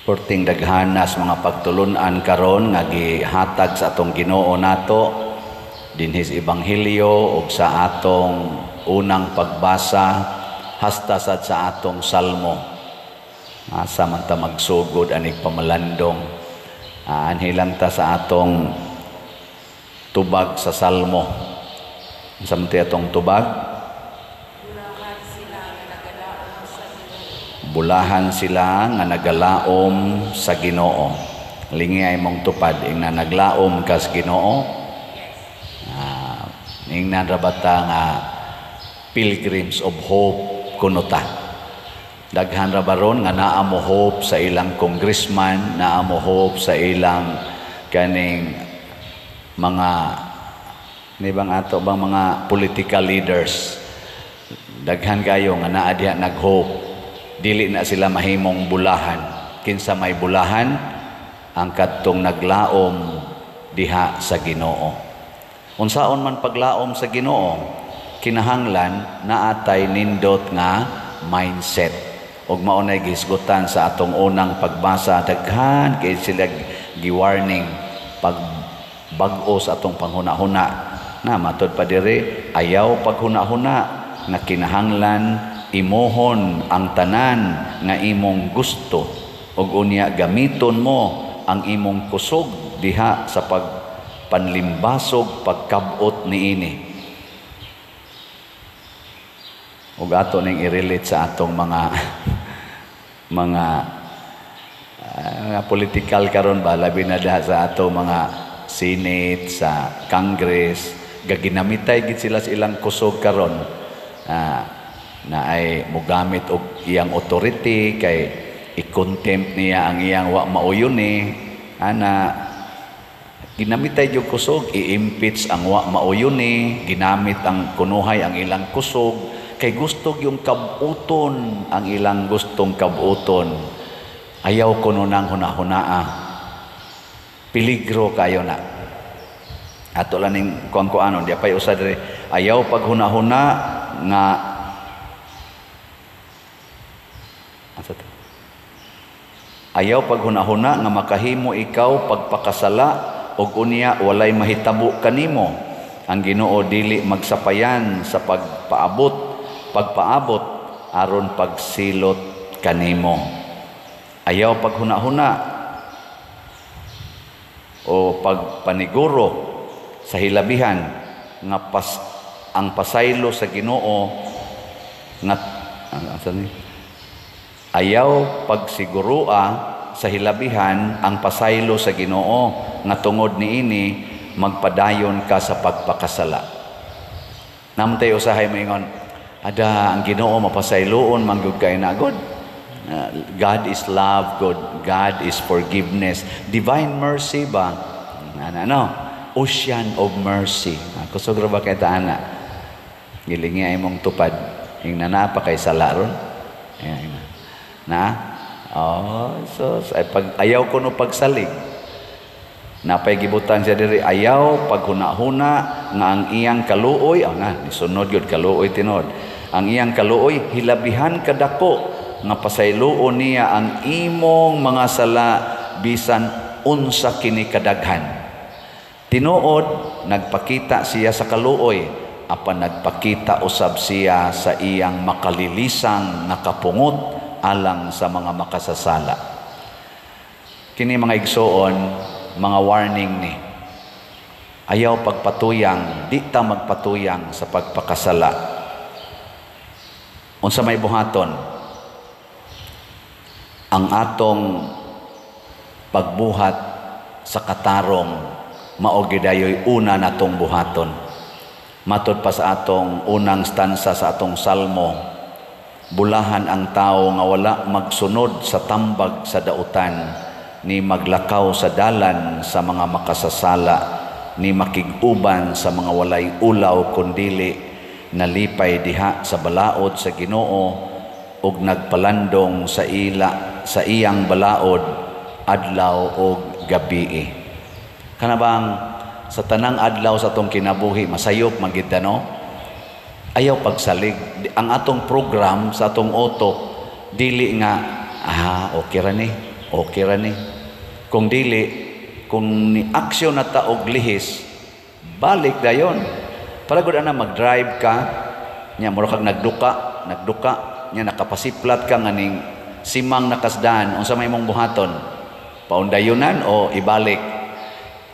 Porting daghanas mga pagtulunan karon nga gihatag sa atong Ginoo nato dinhi sa ebanghelyo ug sa atong unang pagbasa hasta sad sa atong salmo. Asa man ta magsugod aning pamalandong. Anhilang ta sa atong tubag sa salmo. Unsa man ti atong tubag? Bulahan sila nga nagalaom sa Ginoo. Lingi ay mong tupad ing na naglaom ka sa Ginoo. Ing narabata nga pilgrims of hope kunuta. Daghan ra baron nga naa mo hope sa ilang congressman, naa mo hope sa ilang kaning mga nibang ato bang mga political leaders. Daghan kayo nga naa diha nag-hope. Dili na sila mahimong bulahan. Kinsa may bulahan ang kadtong naglaom diha sa Ginoo. Unsaon man paglaom sa Ginoo, kinahanglan naatay nindot nga mindset. Ug mao nay gisgutan sa atong unang pagbasa, daghan kay sila gi-warning pag bag-o sa atong panghuna-huna. Na matud pa diri, ayaw paghuna-huna nga kinahanglan imohon ang tanan nga imong gusto ug unya gamiton mo ang imong kusog diha sa pagpanlimbasog pagkabot niini. Ug ato ning i-relate sa atong mga political karon ba labi na diha sa atong mga Senate, sa Congress, gaginamitay gid sila sa ilang kusog karon. Na ay mogamit og iyang authority kay i-contempt niya ang iyang wa mauyoni, ana ginamitay yung kusog, i-impeach ang wa mauyoni, ginamit ang kunuhay ang ilang kusog kay gusto yung kabuton, ang ilang gustong kabuton. Ayaw kuno nang hunahunaa, peligro kayo na ato lang ning kuan-kuanon di pay usa diri, ayaw paghunahuna nga ayaw paghunahuna nga makahimo ikaw pagpakasala og unya walay mahitabo kanimo. Ang Ginoo dili magsapayan sa pagpaabot aron pagsilot kanimo. Ayaw paghunahuna o pagpaniguro sa hilabihan nga ang pasaylo sa Ginoo nga ayaw pagsigurua sa hilabihan ang pasaylo sa Ginoo nga tungod niini magpadayon ka sa pagpakasala. Namtay usahay moingon, ada ang Ginoo mapasayloon manggug kay na God. God is love, God is forgiveness, divine mercy ba? Ocean of mercy. Kusog ra ba kay taana? Gilingi ay mong tupad ing nanapa kay salaron. So pag ayaw kuno pagsalig napay gibutan siya diri, ayaw paghuna-huna nga ang iyang kaluoy nisunod gyud kaluoy tinod, ang iyang kaluoy hilabihan kadako nga pasayloon niya ang imong mga sala bisan unsa kini kadaghan. Tinuod nagpakita siya sa kaluoy apan nagpakita usab siya sa iyang makalilisang nakapungot alang sa mga makasasala. Kini mga igsoon, mga warning ni. Ayaw pagpatuyang, di ta magpatuyang sa pagpakasala. Unsa may buhaton? Ang atong pagbuhat sa katarong mao gidayoy una natong buhaton. Matud pa sa atong unang stansa sa atong salmo, bulahan ang tao nga wala magsunod sa tambag sa dautan, ni maglakaw sa dalan sa mga makasasala, ni makig-uban sa mga walay ulaw kundili, nalipay diha sa balaod sa Ginoo ug nagpalandong sa iyang balaod adlaw ug gabii. Kana bang sa tanang adlaw sa atong kinabuhi masayop magid no? Ayaw pagsalig. Ang atong program sa atong utok dili nga okay ra ni, okay ra ni. Kung dili, kung ni aksyon na ta og lihis, balik dayon. Para gud ana mag-drive ka, nya mura kag nagduka, nya nakapasiplat ka nganing simang nakasdan, unsa may imong buhaton? Paundayunan o ibalik?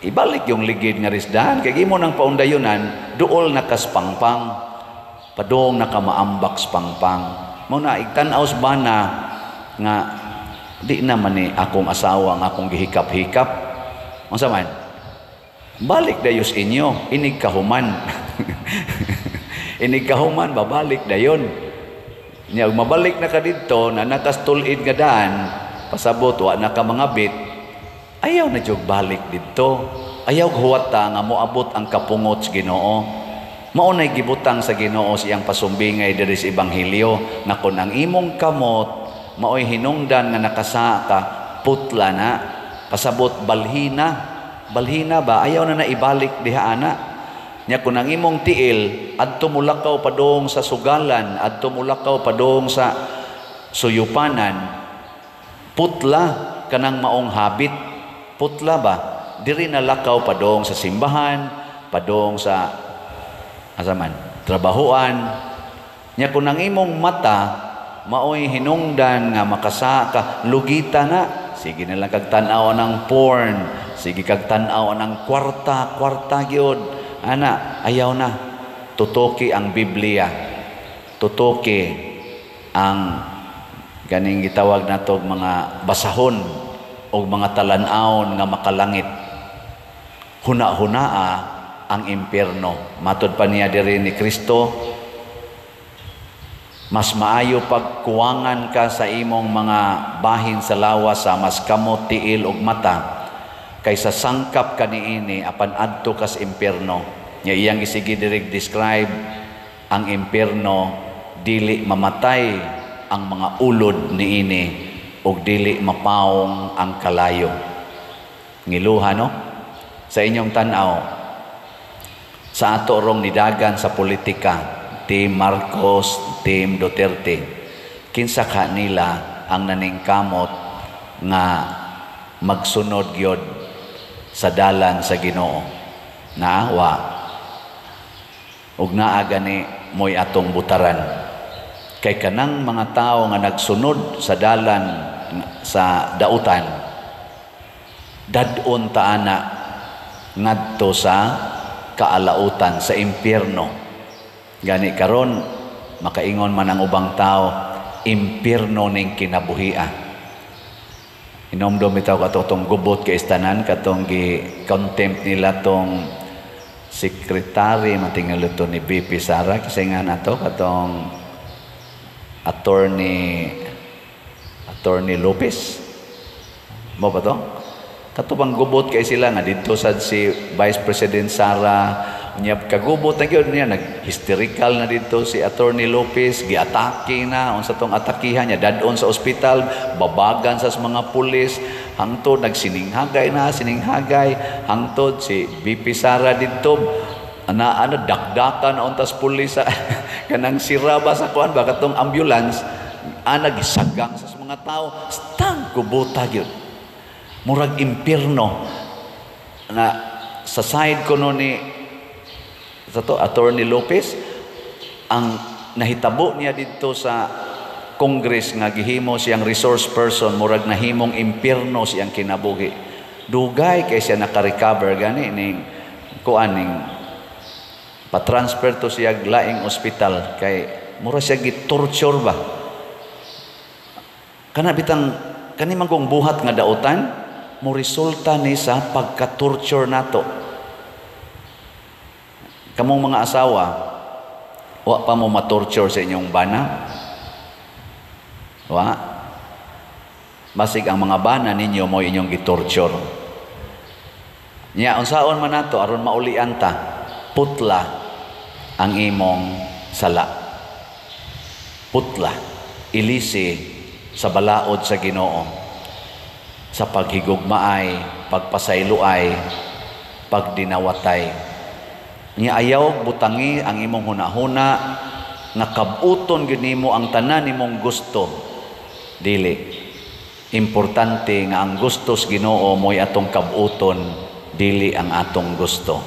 Ibalik yung ligid nga risdan, kay imo nang paundayunan, duol nakaspangpang, padong nakamaambak spangpang. Mao na igtan-aw bana nga di naman ni akong asawa nga akong gihikap-hikap. Unsa man? Balik dayos inyo, inig kahuman. Inig kahuman, babalik dayon. Nya mabalik na ka didto na nakastulid nga daan, pasabot wa na ka mangabit, ayaw na jud balik didto. Ayaw huwata nga moabot ang kapungot sa Ginoo. Mao nay gibutang sa Ginoo siyang pasumbingay diri sa ebanghelyo na kun ang imong kamot maoy hinungdan nga nakasa ka, putla na, pasabot balhina. Balhina ba? Ayaw na naibalik diha ana. Nya kung ang imong tiil, adto mulakaw padong sa sugalan, adto mulakaw padong sa suyupanan, putla kanang maong habit. Putla ba? Diri na lakaw padong sa simbahan, padong sa asaman, trabahoan. Nya kung ang imong mata, maoy hinungdan nga makasa ka, lugita na. Sige na lang kag tan-aw ng porn. Sige kag tan-aw ng kwarta gyud. Ana, ayaw na. Tutuki ang Biblia. Tutuki ang ganing gitawag nato mga basahon o mga talan-aon nga makalangit. Huna-hunaa ang impyerno. Matud pa niya diri ni Kristo, mas maayo pagkuwangan ka sa imong mga bahin sa lawas sa mas kamot, tiil ug mata kaysa sangkap ka niini apan adto ka sa impyerno. Nya iyang isigi diri describe ang impyerno, dili mamatay ang mga ulod niini ug dili mapawong ang kalayo. Ngiluha no sa inyong tan-aw sa ato rong nidagan sa politika, Team Marcos, Team Duterte, kinsa ka nila ang naningkamot nga magsunod gyud sa dalan sa Ginoo. Naawa ug naa gani moy atong butaran. Kay kanang mga tao nga nagsunod sa dalan sa dautan, dadon ta ana ngadto sa kaalautan, sa impyerno. Gani karon makaingon man ang ubang tao, impyerno ning kinabuhia. Inomdom bitaw katong gubot kay istanan, katong gi-contempt nila tong secretary matingalo to ni BP Sara kasi nga nato katong attorney Lopez. Mo ba to? Katubang gubot kay sila nga dito sad si Vice President Sara, niya kagubot na gyud niya, nag-hysterical na dito si Attorney Lopez, giatake na, unsa tong atakihan niya, dadon sa ospital, babagan sa mga pulis, hangtod nagsininghagay na, hangtod si BP Sara dito, dakdakan untas pulis sa kanang siraba sa kuan ba katong ambulance, gisagang sa mga tao, stang kubuta gyud. Murag impyerno na sa side ko no ni sa to, Attorney Lopez, ang nahitabo niya dito sa Congress nga gihimo siyang resource person, murag nahimong impyerno siyang kinabuhi. Dugay kay siya naka-recover gani ning kuan ning pa-transfer to siya laing ospital kay mura siya gi-torture ba. Kana bitang kani man kong buhat nga dautan mo resulta ni sa pagka-torture nato. Kamong mga asawa, wa pa mo ma-torture sa inyong bana? Wa? Basig ang mga bana ninyo mo inyong gi-torture. Nya unsaon man nato aron maulian ta, putla ang imong sala. Putla, ilisi sa balaod sa Ginoo, sa paghigugmaay, pagpasayloay, pagdinawatay. Nya ayaw butangi ang imong hunahuna nga kabuton gyud nimo ang tanan nimong gusto. Dili. Importante nga ang gustos Ginoo mo'y atong kabuton, dili ang atong gusto.